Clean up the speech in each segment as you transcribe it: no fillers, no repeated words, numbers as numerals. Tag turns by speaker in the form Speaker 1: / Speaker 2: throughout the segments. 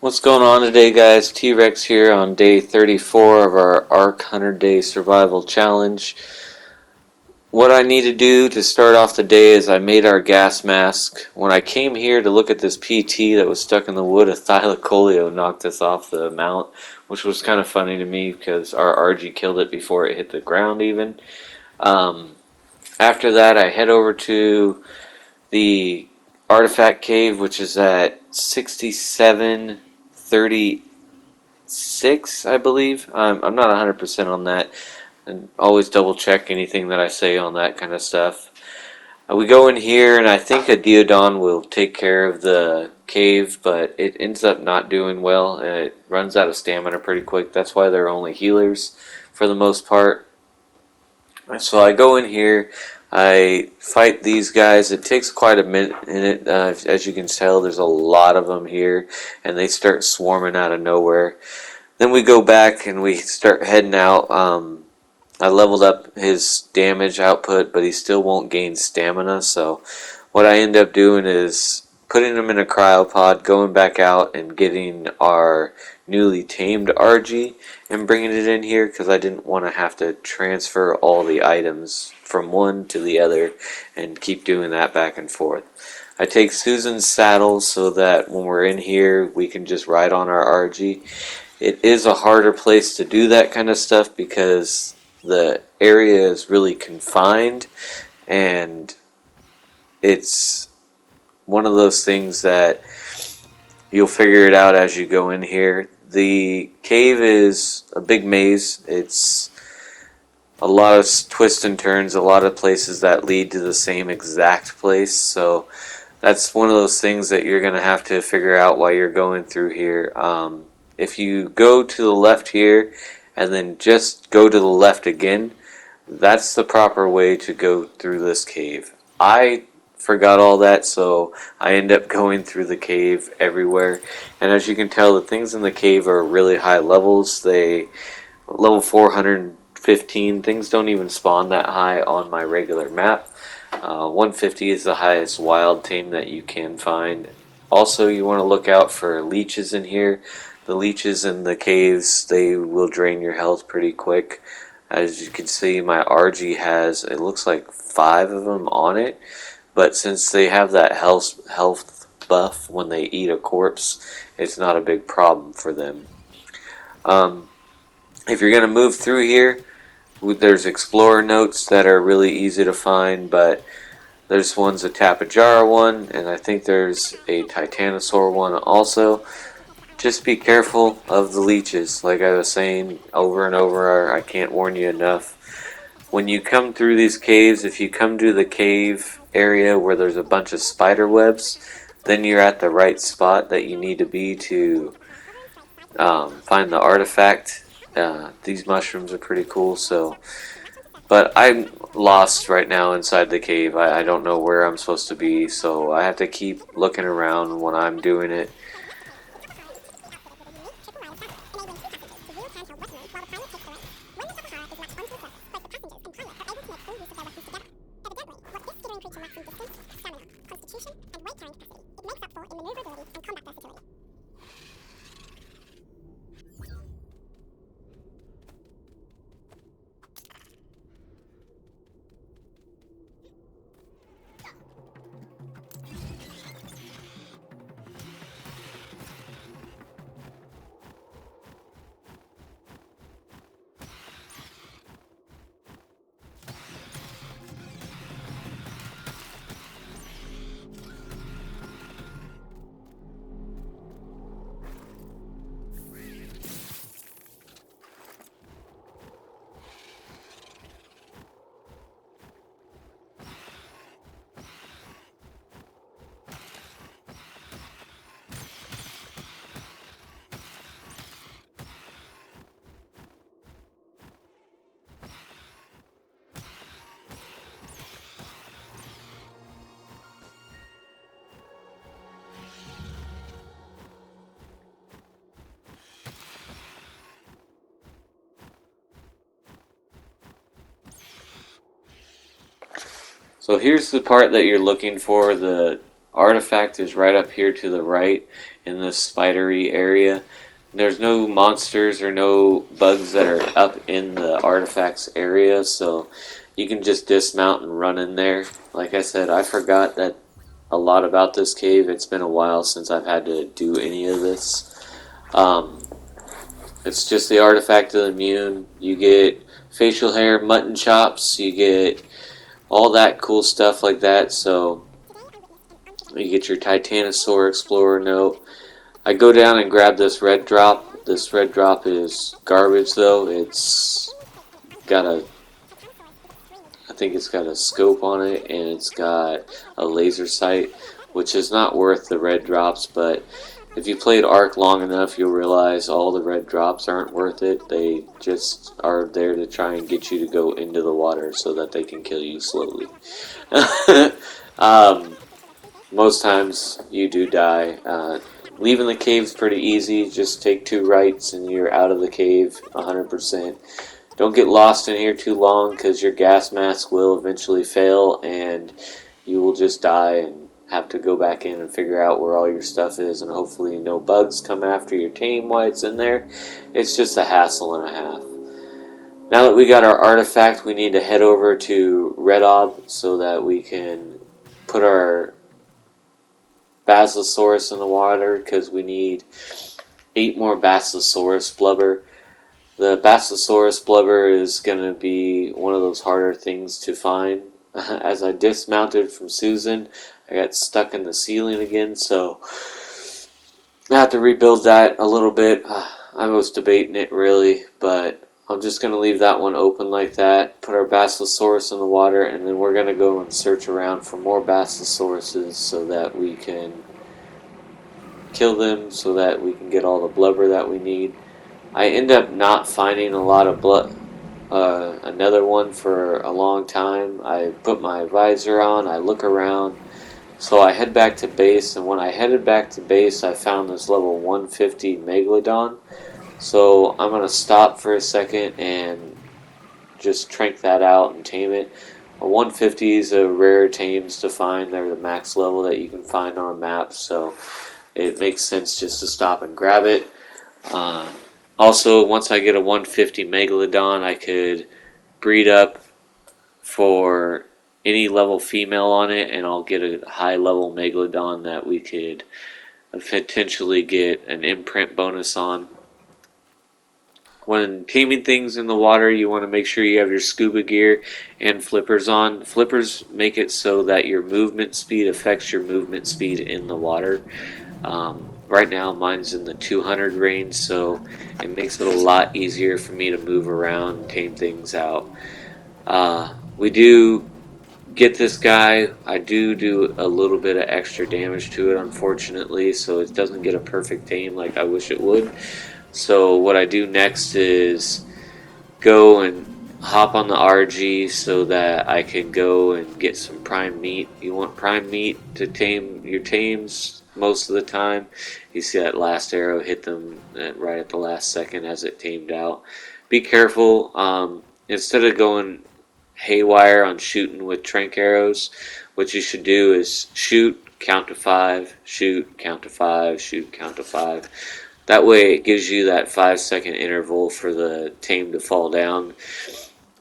Speaker 1: What's going on today, guys? T-Rex here on day 34 of our ARK 100 Day Survival Challenge. What I need to do to start off the day is I made our gas mask. When I came here to look at this PT that was stuck in the wood, a Thylacoleo knocked us off the mount, which was kind of funny to me because our RG killed it before it hit the ground even. Um, After that, I head over to the artifact cave, which is at 6736, I believe. I'm not 100% on that, and always double check anything that I say on that kind of stuff. We go in here, and I think a Deodon will take care of the cave, but it ends up not doing well, and it runs out of stamina pretty quick. That's why they're only healers for the most part. So I go in here, I fight these guys. It takes quite a minute. As you can tell, there's a lot of them here, and they start swarming out of nowhere. Then we go back and we start heading out. I leveled up his damage output, but he still won't gain stamina. So what I end up doing is putting him in a cryopod, going back out and getting our newly tamed RG and bringing it in here because I didn't want to have to transfer all the items from one to the other and keep doing that back and forth. I take Susan's saddle so that when we're in here we can just ride on our RG. It is a harder place to do that kind of stuff because the area is really confined, and it's one of those things that you'll figure it out as you go in here. The cave is a big maze. It's a lot of twists and turns, a lot of places that lead to the same exact place. So that's one of those things that you're going to have to figure out while you're going through here. If you go to the left here and then just go to the left again, that's the proper way to go through this cave. I forgot all that, so I end up going through the cave everywhere. And as you can tell, the things in the cave are really high levels. Level 415, things don't even spawn that high on my regular map. 150 is the highest wild tame that you can find. Also, you want to look out for leeches in here. The leeches in the caves, they will drain your health pretty quick. As you can see, my RG has, it looks like 5 of them on it, but since they have that health buff when they eat a corpse, it's not a big problem for them. If you're going to move through here, there's explorer notes that are really easy to find, but there's one's a Tapejara one, and I think there's a Titanosaur one also. Just be careful of the leeches, like I was saying over and over. I can't warn you enough. When you come through these caves, if you come to the cave area where there's a bunch of spider webs, then you're at the right spot that you need to be to find the artifact. These mushrooms are pretty cool, but I'm lost right now inside the cave. I don't know where I'm supposed to be, so I have to keep looking around when I'm doing it. So here's the part that you're looking for, the artifact is right up here to the right in this spidery area. There's no monsters or no bugs that are up in the artifacts area, so you can just dismount and run in there. Like I said, I forgot that a lot about this cave. It's been a while since I've had to do any of this. Um, it's just the artifact of the immune. You get facial hair, mutton chops, you get all that cool stuff like that. So you get your Titanosaur Explorer note. I go down and grab this red drop. This red drop is garbage though. It's got a, I think it's got a scope on it and it's got a laser sight, which is not worth the red drops, but if you played Ark long enough, you'll realize all the red drops aren't worth it. They just are there to try and get you to go into the water so that they can kill you slowly. Most times you do die. Leaving the cave's pretty easy. Just take 2 rights and you're out of the cave 100%. Don't get lost in here too long because your gas mask will eventually fail and you will just die and have to go back in and figure out where all your stuff is, and hopefully no bugs come after your tame while it's in there. It's just a hassle and a half. Now that we got our artifact, we need to head over to Red Ob so that we can put our Basilosaurus in the water, because we need 8 more Basilosaurus blubber. The Basilosaurus blubber is going to be one of those harder things to find. As I dismounted from Susan, I got stuck in the ceiling again, so I have to rebuild that a little bit. I was debating it really, but I'm just going to leave that one open like that, put our Basilosaurus in the water, and then we're going to go and search around for more Basilosauruses so that we can kill them, so that we can get all the blubber that we need. I end up not finding a lot of another one for a long time. I put my visor on, I look around, so I head back to base, and when I headed back to base I found this level 150 Megalodon. So I'm going to stop for a second and just trank that out and tame it. A 150 is a rare tames to find. They're the max level that you can find on a map, so it makes sense just to stop and grab it. Also, once I get a 150 Megalodon, I could breed up for any level female on it, and I'll get a high level Megalodon that we could potentially get an imprint bonus on. When taming things in the water, you want to make sure you have your scuba gear and flippers on. Flippers make it so that your movement speed affects your movement speed in the water. Right now mine's in the 200 range, so it makes it a lot easier for me to move around and tame things out. We do get this guy. I do a little bit of extra damage to it, unfortunately, so it doesn't get a perfect tame like I wish it would. So what I do next is go and hop on the RG so that I can go and get some prime meat. You want prime meat to tame your tames most of the time. You see that last arrow hit them right at the last second as it tamed out. Be careful. Instead of going haywire on shooting with trank arrows, what you should do is shoot, count to 5, shoot, count to 5, shoot, count to 5. That way it gives you that 5-second interval for the tame to fall down.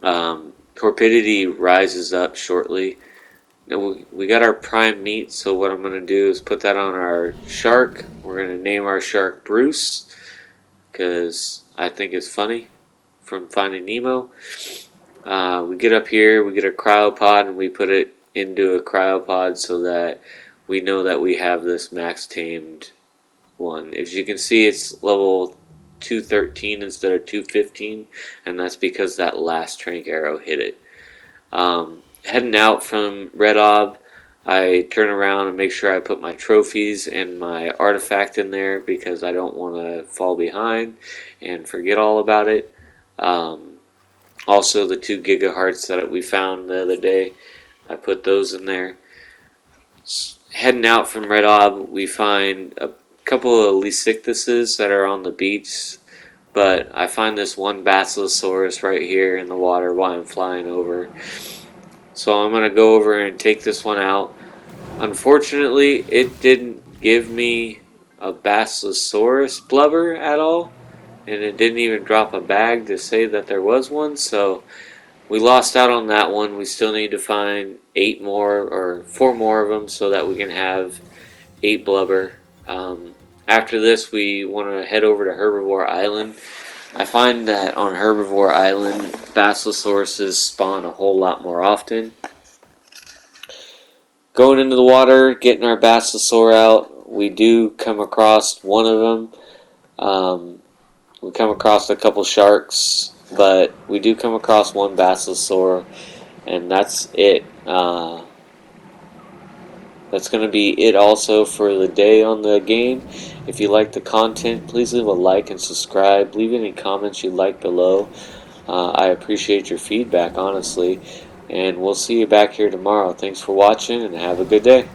Speaker 1: Torpidity rises up shortly. Now we got our prime meat, so what I'm going to do is put that on our shark. We're going to name our shark Bruce, because I think it's funny from Finding Nemo. We get up here, we get a cryopod, and we put it into a cryopod so that we know that we have this max tamed one. As you can see, it's level 213 instead of 215, and that's because that last trank arrow hit it. Heading out from Red Ob, I turn around and make sure I put my trophies and my artifact in there because I don't want to fall behind and forget all about it. Also, the 2 gigahearts that we found the other day, I put those in there. Heading out from Red Ob, we find a couple of Lysicthuses that are on the beach, but I find this one Basilosaurus right here in the water while I'm flying over. So I'm going to go over and take this one out. Unfortunately, it didn't give me a Basilosaurus blubber at all, and it didn't even drop a bag to say that there was one, so we lost out on that one. We still need to find 8 more or 4 more of them so that we can have 8 blubber. Um, After this, we want to head over to Herbivore Island. I find that on Herbivore Island, Basilosauruses spawn a whole lot more often. Going into the water, getting our Basilosaur out, we do come across one of them. We come across a couple sharks, but we do come across one Basilosaur, and that's it. That's going to be it also for the day on the game. If you like the content, please leave a like and subscribe. Leave any comments you'd like below. I appreciate your feedback, honestly. And we'll see you back here tomorrow. Thanks for watching and have a good day.